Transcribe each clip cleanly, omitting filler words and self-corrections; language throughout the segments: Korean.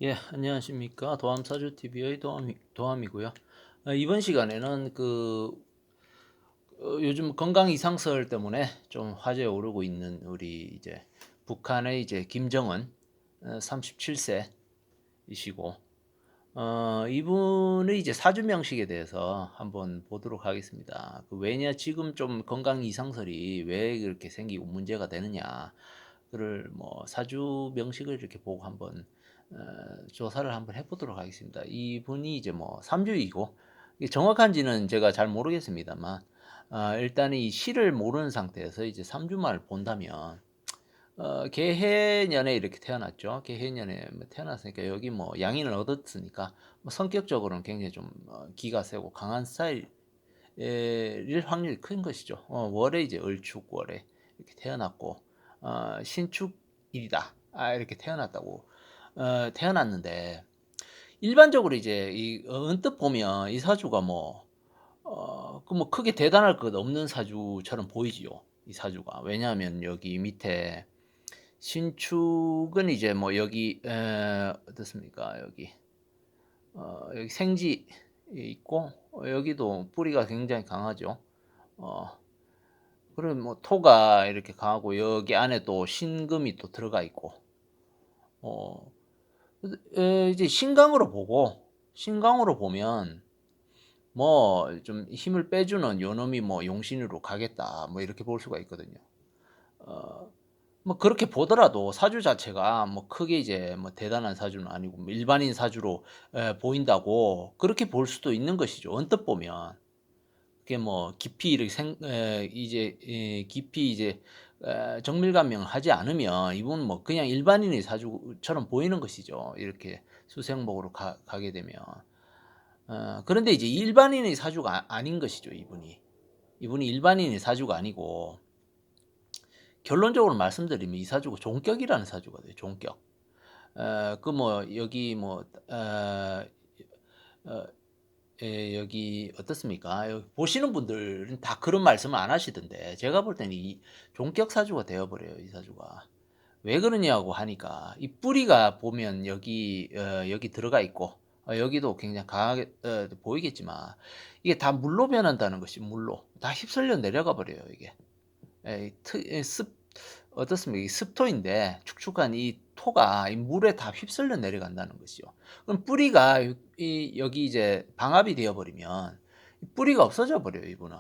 예, 안녕하십니까. 도함사주TV의 도함이고요. 이번 시간에는 요즘 건강 이상설 때문에 좀 화제에 오르고 있는 우리 이제 북한의 이제 김정은 37세이시고, 이분의 이제 사주 명식에 대해서 한번 보도록 하겠습니다. 왜냐, 지금 좀 건강 이상설이 왜 그렇게 생기고 문제가 되느냐. 그를 뭐 사주 명식을 이렇게 보고 한번 어, 조사를 한번 해보도록 하겠습니다. 이분이 이제 뭐 삼주이고 정확한지는 제가 잘 모르겠습니다만 일단 이 시를 모르는 상태에서 이제 삼주만을 본다면 개해년에 이렇게 태어났죠. 개해년에 뭐 태어났으니까 여기 뭐 양인을 얻었으니까 뭐 성격적으로는 굉장히 좀 기가 세고 강한 스타일일 확률이 큰 것이죠. 월에 이제 을축월에 이렇게 태어났고 신축일이다. 이렇게 태어났다고 태어났는데 일반적으로 이제 이 언뜻 보면 이 사주가 뭐 크게 대단할 것 없는 사주처럼 보이지요. 이 사주가. 왜냐하면 여기 밑에 신축은 이제 뭐 여기 어떻습니까? 여기 생지 있고 여기도 뿌리가 굉장히 강하죠. 어, 그리고 뭐 토가 이렇게 강하고 여기 안에 또 신금이 또 들어가 있고 어, 이제 신강으로 보면 뭐 좀 힘을 빼주는 요놈이 뭐 용신으로 가겠다 뭐 이렇게 볼 수가 있거든요. 어, 뭐 그렇게 보더라도 사주 자체가 뭐 크게 이제 뭐 대단한 사주는 아니고 뭐 일반인 사주로 보인다고 그렇게 볼 수도 있는 것이죠. 언뜻 보면 그게 뭐 깊이 이렇게 깊이 이제 정밀감명을 하지 않으면 이분 뭐 그냥 일반인의 사주처럼 보이는 것이죠. 이렇게 수생목으로 가게 되면. 그런데 이제 일반인의 사주가 아닌 것이죠, 이분이. 이분이 일반인의 사주가 아니고 결론적으로 말씀드리면 이 사주가 종격이라는 사주가 돼요. 종격. 그 뭐 여기 뭐 어, 여기 어떻습니까? 여기 보시는 분들은 다 그런 말씀을 안 하시던데 제가 볼 때는 이 종격 사주가 되어버려요. 이 사주가. 왜 그러냐고 하니까 이 뿌리가 보면 여기 들어가 있고 여기도 굉장히 강하게 보이겠지만 이게 다 물로 변한다는 것이 물로 다 휩쓸려 내려가 버려요. 이게 습 어떻습니까? 이 습토인데 축축한 이 토가 이 물에 다 휩쓸려 내려간다는 것이요. 그럼 뿌리가 여기 이제 방압이 되어 버리면 뿌리가 없어져 버려요. 이분은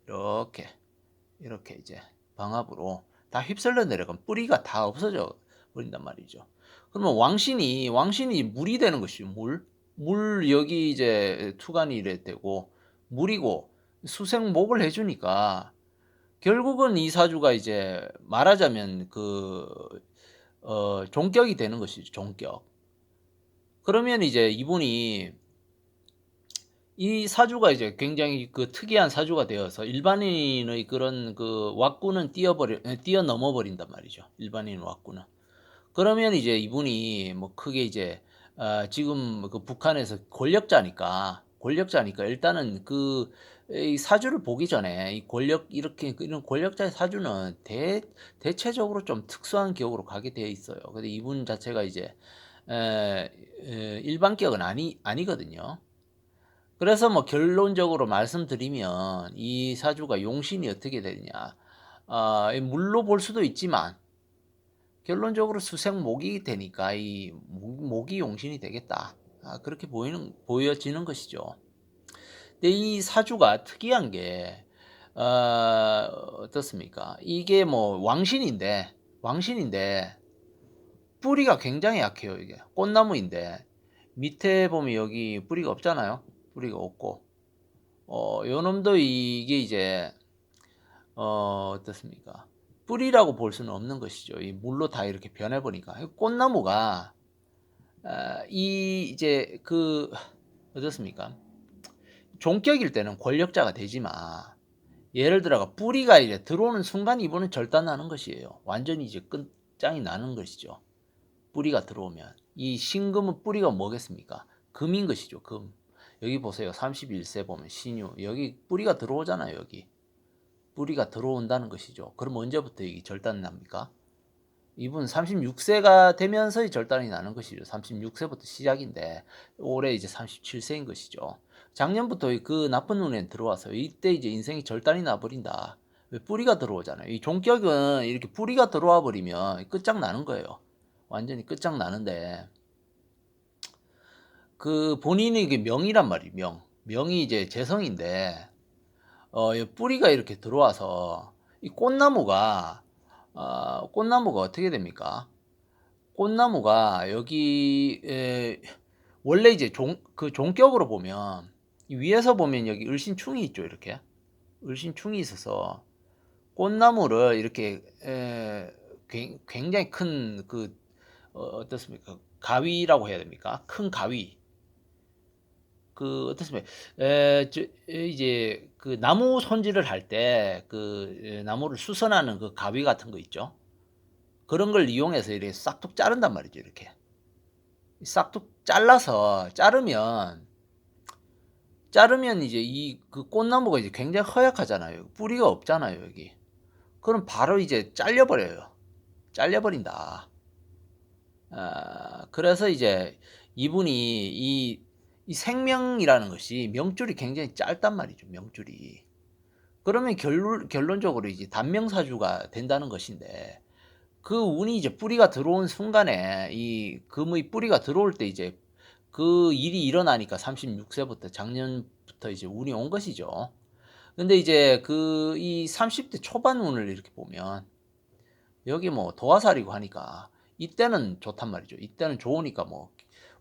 이렇게 이렇게 이제 방압으로 다 휩쓸려 내려가면 뿌리가 다 없어져 버린단 말이죠. 그러면 왕신이 물이 되는 것이죠. 물 여기 이제 투간이 이래 되고 물이고 수생목을 해주니까 결국은 이 사주가 이제 말하자면 종격이 되는 것이죠. 종격. 그러면 이제 이분이 이 사주가 이제 굉장히 특이한 사주가 되어서 일반인의 그런 왁구는 뛰어넘어 버린단 말이죠. 일반인 왁구는. 그러면 이제 이분이 뭐 크게 이제 지금 북한에서 권력자니까 일단은 이 사주를 보기 전에 이 권력 이렇게 이런 권력자의 사주는 대체적으로 좀 특수한 격으로 가게 되어 있어요. 근데 이분 자체가 이제 일반격은 아니거든요. 그래서 뭐 결론적으로 말씀드리면 이 사주가 용신이 어떻게 되느냐. 물로 볼 수도 있지만 결론적으로 수생목이 되니까 이 목이 용신이 되겠다. 그렇게 보여지는 것이죠. 근데 이 사주가 특이한 게 어떻습니까? 이게 뭐 왕신인데 뿌리가 굉장히 약해요. 이게 꽃나무인데 밑에 보면 여기 뿌리가 없잖아요. 뿌리가 없고 요 놈도 이게 이제 어떻습니까? 뿌리라고 볼 수는 없는 것이죠. 이 물로 다 이렇게 변해버리니까. 꽃나무가, 이, 이제, 어떻습니까? 종격일 때는 권력자가 되지만, 예를 들어가 뿌리가 이제 들어오는 순간 이분은 절단나는 것이에요. 완전히 이제 끝장이 나는 것이죠. 뿌리가 들어오면. 이 신금은 뿌리가 뭐겠습니까? 금인 것이죠, 금. 여기 보세요. 31세 보면 신유. 여기 뿌리가 들어오잖아요, 여기. 뿌리가 들어온다는 것이죠. 그럼 언제부터 이게 절단납니까? 이분 36세가 되면서 절단이 나는 것이죠. 36세부터 시작인데 올해 이제 37세인 것이죠. 작년부터 그 나쁜 운에 들어와서 이때 이제 인생이 절단이 나버린다. 왜 뿌리가 들어오잖아요. 이 종격은 이렇게 뿌리가 들어와 버리면 끝장나는 거예요. 완전히 끝장나는데 그 본인이 이게 명이란 말이에요. 명이 이제 재성인데 이 뿌리가 이렇게 들어와서 이 꽃나무가 어떻게 됩니까? 꽃나무가 여기 원래 이제 그 종격으로 보면 위에서 보면 여기 을신충이 있죠. 이렇게 을신충이 있어서 꽃나무를 이렇게 굉장히 큰 그 어떻습니까? 가위라고 해야 됩니까? 큰 가위. 그 어떻습니까? 이제 그 나무 손질을 할 때 그 나무를 수선하는 그 가위 같은 거 있죠. 그런 걸 이용해서 이렇게 싹둑 자른단 말이죠. 이렇게 싹둑 잘라서 자르면 이제 이 그 꽃나무가 이제 굉장히 허약하잖아요. 뿌리가 없잖아요, 여기. 그럼 바로 이제 잘려버려요. 잘려버린다. 그래서 이제 이분이 이 생명이라는 것이 명줄이 굉장히 짧단 말이죠, 명줄이. 그러면 결론적으로 이제 단명사주가 된다는 것인데 그 운이 이제 뿌리가 들어온 순간에 이 금의 뿌리가 들어올 때 이제 그 일이 일어나니까 36세부터 작년부터 이제 운이 온 것이죠. 근데 이제 그 이 30대 초반 운을 이렇게 보면 여기 뭐 도화살이고 하니까 이때는 좋단 말이죠. 이때는 좋으니까 뭐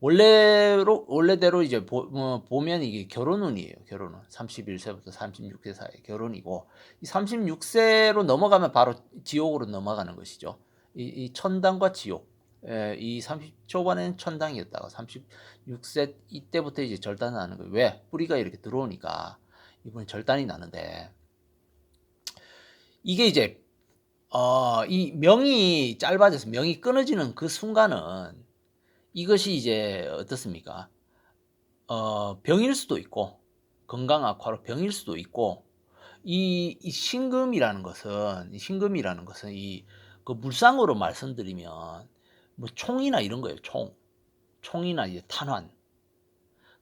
원래대로 이제 보면 이게 결혼운이에요. 결혼운 31세부터 36세 사이 결혼이고 이 36세로 넘어가면 바로 지옥으로 넘어가는 것이죠. 이 천당과 지옥. 이 30 초반에는 천당이었다가 36세 이때부터 이제 절단을 하는 거예요. 왜? 뿌리가 이렇게 들어오니까 이번에 절단이 나는데 이게 이제 이 명이 짧아져서 명이 끊어지는 그 순간은 이것이 이제 어떻습니까? 병일 수도 있고 건강 악화로 병일 수도 있고 이 신금이라는 것은 이 그 물상으로 말씀드리면 뭐 총이나 이런 거예요. 총이나 이제 탄환.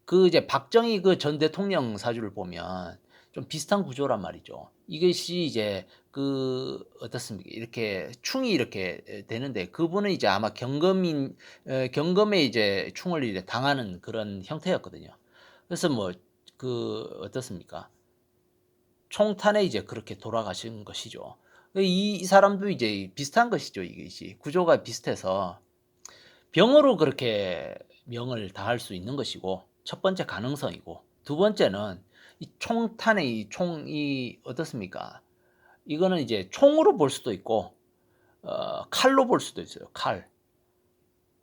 그 이제 박정희 그 전 대통령 사주를 보면 좀 비슷한 구조란 말이죠. 이것이 이제 그 어떻습니까? 이렇게 충이 이렇게 되는데 그분은 이제 아마 경금에 이제 충을 이제 당하는 그런 형태였거든요. 그래서 뭐 그 어떻습니까? 총탄에 이제 그렇게 돌아가신 것이죠. 이 사람도 이제 비슷한 것이죠. 이것이 구조가 비슷해서 병으로 그렇게 명을 다할 수 있는 것이고 첫 번째 가능성이고 두 번째는 이 총탄의 이 총이 어떻습니까? 이거는 이제 총으로 볼 수도 있고 칼로 볼 수도 있어요. 칼.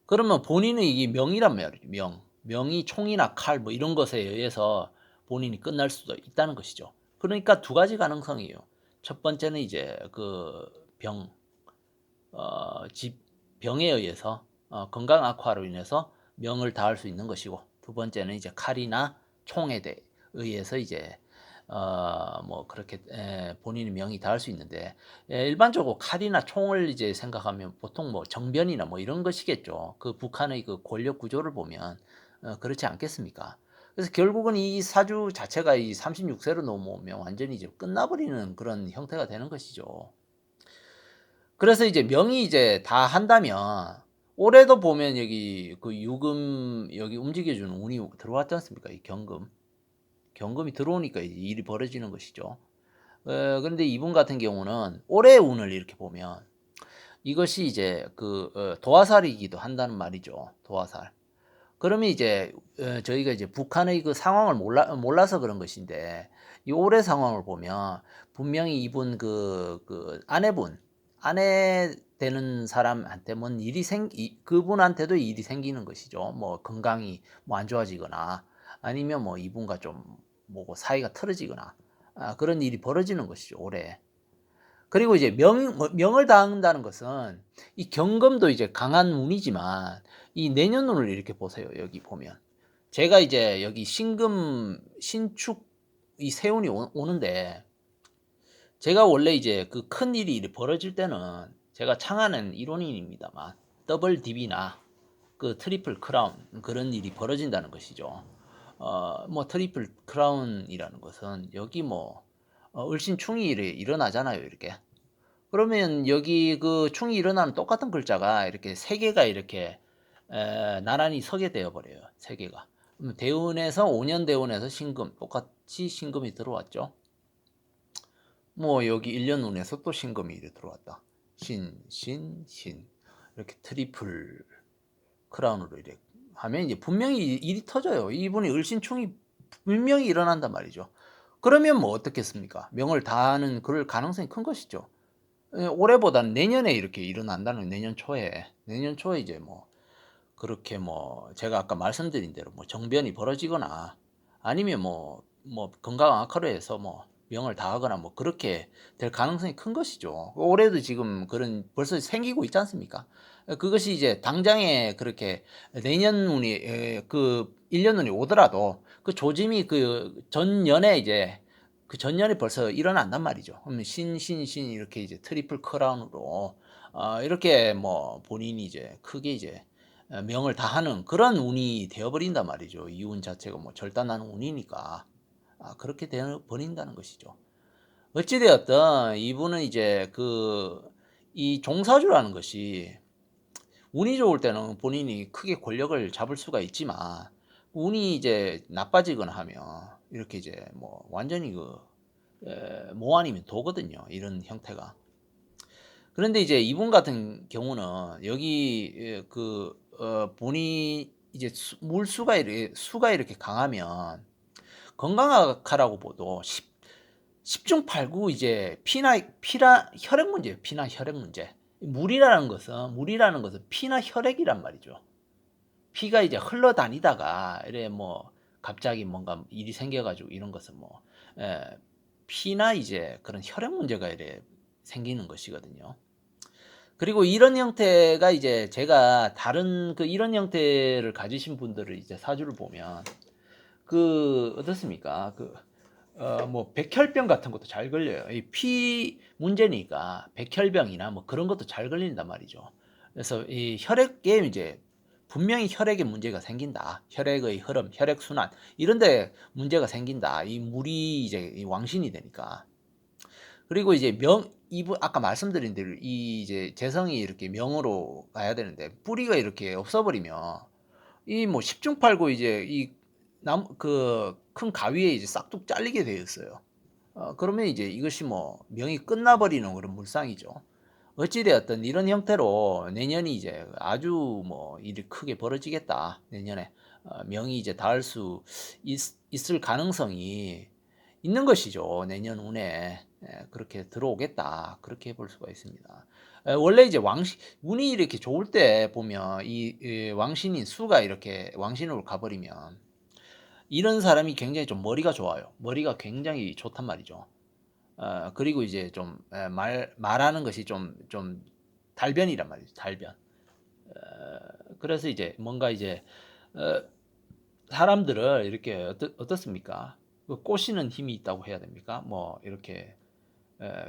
그러면 본인의 이 명이란 말이죠. 명이 총이나 칼 뭐 이런 것에 의해서 본인이 끝날 수도 있다는 것이죠. 그러니까 두 가지 가능성이에요. 첫 번째는 이제 그 병, 병에 의해서 건강 악화로 인해서 명을 다할 수 있는 것이고 두 번째는 이제 칼이나 총에 의해서 이제 뭐 그렇게 본인의 명이 닿을 수 있는데 일반적으로 칼이나 총을 이제 생각하면 보통 뭐 정변이나 뭐 이런 것이겠죠. 그 북한의 그 권력 구조를 보면 그렇지 않겠습니까? 그래서 결국은 이 사주 자체가 이 36세로 넘어오면 완전히 이제 끝나버리는 그런 형태가 되는 것이죠. 그래서 이제 명이 이제 다 한다면 올해도 보면 여기 그 유금 여기 움직여주는 운이 들어왔지 않습니까? 이 경금이 들어오니까 이제 일이 벌어지는 것이죠. 그런데 이분 같은 경우는 올해 운을 이렇게 보면 이것이 이제 그 도화살이기도 한다는 말이죠. 도화살. 그러면 이제 저희가 이제 북한의 그 상황을 몰라서 그런 것인데 이 올해 상황을 보면 분명히 이분 그 아내 되는 사람한테 뭔 일이 그분한테도 일이 생기는 것이죠. 뭐 건강이 뭐 안 좋아지거나 아니면 뭐 이분과 좀 뭐고 사이가 틀어지거나 그런 일이 벌어지는 것이죠. 올해. 그리고 이제 명을 당한다는 것은 이 경금도 이제 강한 운이지만 이 내년 운을 이렇게 보세요. 여기 보면 제가 이제 여기 신금 신축 이 세운이 오는데 제가 원래 이제 그 큰 일이 벌어질 때는 제가 창하는 이론인입니다만 더블 DB나 그 트리플 크라운 그런 일이 벌어진다는 것이죠. 뭐 트리플 크라운이라는 것은 여기 뭐 을신충이 일어나잖아요, 이렇게. 그러면 여기 그 충이 일어나는 똑같은 글자가 이렇게 세 개가 이렇게 나란히 서게 되어 버려요. 세 개가. 대운에서 5년 대운에서 신금 똑같이 신금이 들어왔죠. 뭐 여기 1년 운에서 또 신금이 들어왔다. 신 이렇게 트리플 크라운으로 이렇게 하면 이제 분명히 일이 터져요. 이분이 을신충이 분명히 일어난단 말이죠. 그러면 뭐 어떻겠습니까? 명을 다하는 그럴 가능성이 큰 것이죠. 올해보다는 내년에 이렇게 일어난다는 내년 초에 이제 뭐 그렇게 뭐 제가 아까 말씀드린 대로 뭐 정변이 벌어지거나 아니면 뭐 건강 악화로 해서 뭐 명을 다하거나 뭐 그렇게 될 가능성이 큰 것이죠. 올해도 지금 그런 벌써 생기고 있지 않습니까? 그것이 이제 당장에 그렇게 내년 운이 그 1년 운이 오더라도 그 조짐이 그 전년에 이제 그 전년에 벌써 일어난단 말이죠. 그러면 신 이렇게 이제 트리플 크라운으로 이렇게 뭐 본인이 이제 크게 이제 명을 다하는 그런 운이 되어버린단 말이죠. 이 운 자체가 뭐 절단하는 운이니까 그렇게 되어버린다는 것이죠. 어찌되었든 이분은 이제 그 이 종사주라는 것이 운이 좋을 때는 본인이 크게 권력을 잡을 수가 있지만 운이 이제 나빠지거나 하면 이렇게 이제 뭐 완전히 모 아니면 도거든요. 이런 형태가. 그런데 이제 이분 같은 경우는 여기 본이 이제 물수가 수가 이렇게 강하면 건강하라고 보도 10중 8구 이제 피나 혈액 문제예요. 피나 혈액 문제. 물이라는 것은 피나 혈액이란 말이죠. 피가 이제 흘러다니다가 이래 뭐 갑자기 뭔가 일이 생겨가지고 이런 것은 뭐 에, 피나 이제 그런 혈액 문제가 이래 생기는 것이거든요. 그리고 이런 형태가 이제 제가 다른 이런 형태를 가지신 분들을 이제 사주를 보면 어떻습니까? 뭐 백혈병 같은 것도 잘 걸려요. 이 피 문제니까 백혈병이나 뭐 그런 것도 잘 걸린단 말이죠. 그래서 이 혈액에 이제 분명히 혈액에 문제가 생긴다. 혈액의 흐름, 혈액 순환 이런데 문제가 생긴다. 이 물이 이제 왕신이 되니까. 그리고 이제 이분 아까 말씀드린 대로 이 이제 재성이 이렇게 명으로 가야 되는데 뿌리가 이렇게 없어버리면 이 뭐 십중팔구 이제 이 큰 가위에 이제 싹둑 잘리게 되어 있어요. 그러면 이제 이것이 뭐 명이 끝나버리는 그런 물상이죠. 어찌되었든 이런 형태로 내년이 이제 아주 뭐 일이 크게 벌어지겠다. 내년에 명이 이제 닿을 수 있을 가능성이 있는 것이죠. 내년 운에 그렇게 들어오겠다. 그렇게 볼 수가 있습니다. 원래 이제 운이 이렇게 좋을 때 보면 이 왕신인 수가 이렇게 왕신으로 가버리면 이런 사람이 굉장히 좀 머리가 좋아요. 머리가 굉장히 좋단 말이죠. 그리고 이제 좀 말하는 것이 좀 달변이란 말이죠. 달변. 그래서 이제 뭔가 이제 어, 사람들을 이렇게 어떻습니까? 꼬시는 힘이 있다고 해야 됩니까? 뭐 이렇게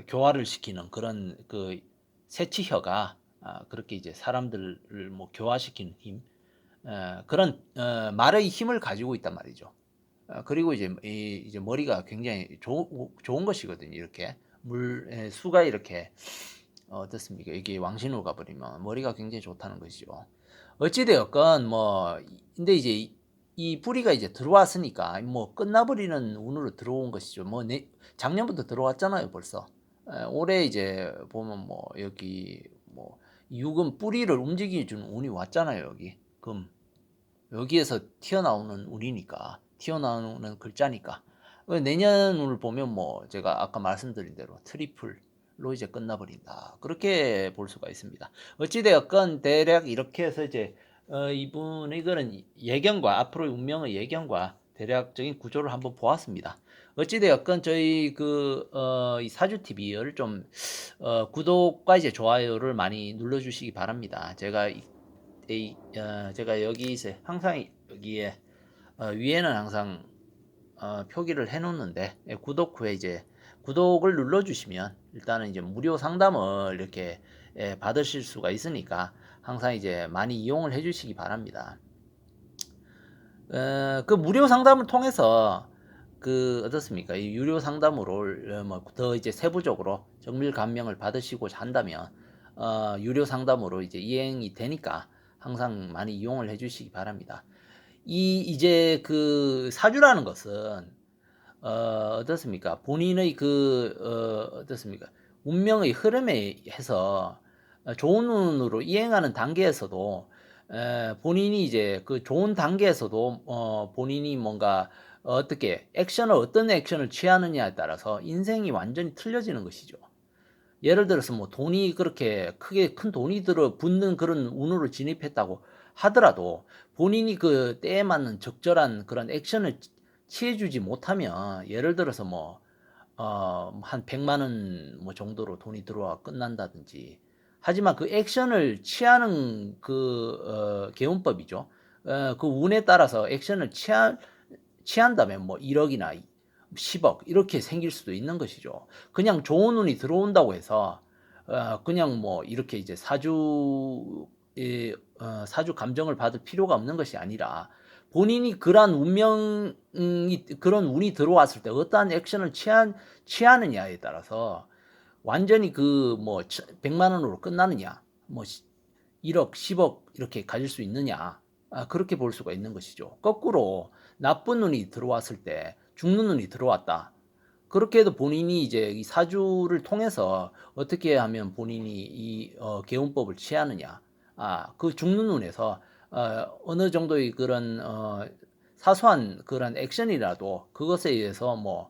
교화를 시키는 그런 새치혀가 그렇게 이제 사람들을 뭐 교화시키는 힘, 그런 말의 힘을 가지고 있단 말이죠. 그리고 이제 머리가 굉장히 좋은 것이거든요. 이렇게 수가 이렇게 어떻습니까? 이게 왕신으로 가버리면 머리가 굉장히 좋다는 것이죠. 어찌되었건 뭐 근데 이제 이 뿌리가 이제 들어왔으니까 뭐 끝나버리는 운으로 들어온 것이죠. 뭐 작년부터 들어왔잖아요, 벌써. 올해 이제 보면 뭐 여기 뭐 육은 뿌리를 움직여주는 운이 왔잖아요, 여기 금. 여기에서 튀어나오는 운이니까 튀어나오는 글자니까 내년을 보면 뭐 제가 아까 말씀드린 대로 트리플로 이제 끝나버린다 그렇게 볼 수가 있습니다. 어찌되었건 대략 이렇게 해서 이제 이분의 그런 예견과 앞으로의 운명의 예견과 대략적인 구조를 한번 보았습니다. 어찌되었건 저희 이 사주 TV를 좀 구독과 이제 좋아요를 많이 눌러주시기 바랍니다. 제가 여기 항상 여기에 위에는 항상 표기를 해 놓는데 구독 후에 이제 구독을 눌러주시면 일단은 이제 무료 상담을 이렇게 받으실 수가 있으니까 항상 이제 많이 이용을 해주시기 바랍니다. 그 무료 상담을 통해서 그 어떻습니까? 이 유료 상담으로 뭐 더 이제 세부적으로 정밀 감명을 받으시고자 한다면 유료 상담으로 이제 이행이 되니까 항상 많이 이용을 해주시기 바랍니다. 이제 그 사주라는 것은 어떻습니까? 본인의 어떻습니까? 운명의 흐름에 해서 좋은 운으로 이행하는 단계에서도 본인이 이제 그 좋은 단계에서도 본인이 뭔가 어떻게 어떤 액션을 취하느냐에 따라서 인생이 완전히 틀려지는 것이죠. 예를 들어서 뭐 돈이 그렇게 크게 큰 돈이 들어 붙는 그런 운으로 진입했다고 하더라도 본인이 그 때에 맞는 적절한 그런 액션을 취해주지 못하면 예를 들어서 뭐 한 100만 원 뭐 정도로 돈이 들어와 끝난다든지 하지만 그 액션을 취하는 개운법이죠. 그 운에 따라서 액션을 취한다면 뭐 1억이나 10억 이렇게 생길 수도 있는 것이죠. 그냥 좋은 운이 들어온다고 해서 그냥 뭐 이렇게 이제 사주 감정을 받을 필요가 없는 것이 아니라 본인이 그러한 그런 운이 들어왔을 때 어떠한 액션을 취하느냐에 따라서 완전히 그 뭐 100만 원으로 끝나느냐, 뭐 1억, 10억 이렇게 가질 수 있느냐, 그렇게 볼 수가 있는 것이죠. 거꾸로 나쁜 눈이 들어왔을 때 죽는 눈이 들어왔다. 그렇게 해도 본인이 이제 이 사주를 통해서 어떻게 하면 본인이 이 개운법을 취하느냐, 그 죽는 눈에서 어느 정도의 그런 사소한 그런 액션이라도 그것에 의해서 뭐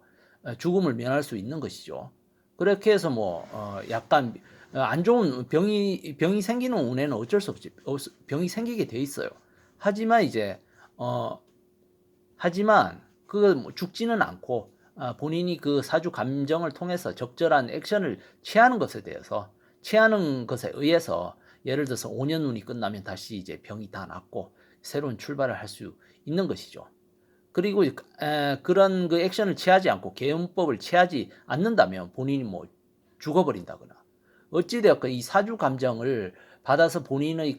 죽음을 면할 수 있는 것이죠. 그렇게 해서 뭐 약간 안 좋은 병이 생기는 운에는 어쩔 수 없지. 병이 생기게 돼 있어요. 하지만 이제 어 하지만 그거 뭐 죽지는 않고 본인이 그 사주 감정을 통해서 적절한 액션을 취하는 것에 의해서 예를 들어서 5년 운이 끝나면 다시 이제 병이 다 낫고 새로운 출발을 할 수 있는 것이죠. 그리고 그런 그 액션을 취하지 않고 개운법을 취하지 않는다면 본인이 뭐 죽어버린다거나 어찌되었건 이 사주 감정을 받아서 본인의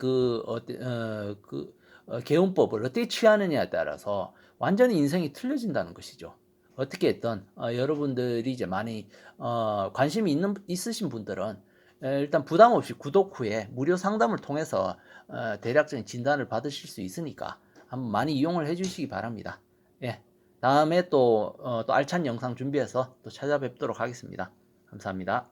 개운법을 어떻게 취하느냐에 따라서 완전히 인생이 틀려진다는 것이죠. 어떻게 했든 여러분들이 이제 많이 관심이 있으신 분들은 일단 부담 없이 구독 후에 무료 상담을 통해서 대략적인 진단을 받으실 수 있으니까 한번 많이 이용을 해주시기 바랍니다. 예, 다음에 또 알찬 영상 준비해서 또 찾아뵙도록 하겠습니다. 감사합니다.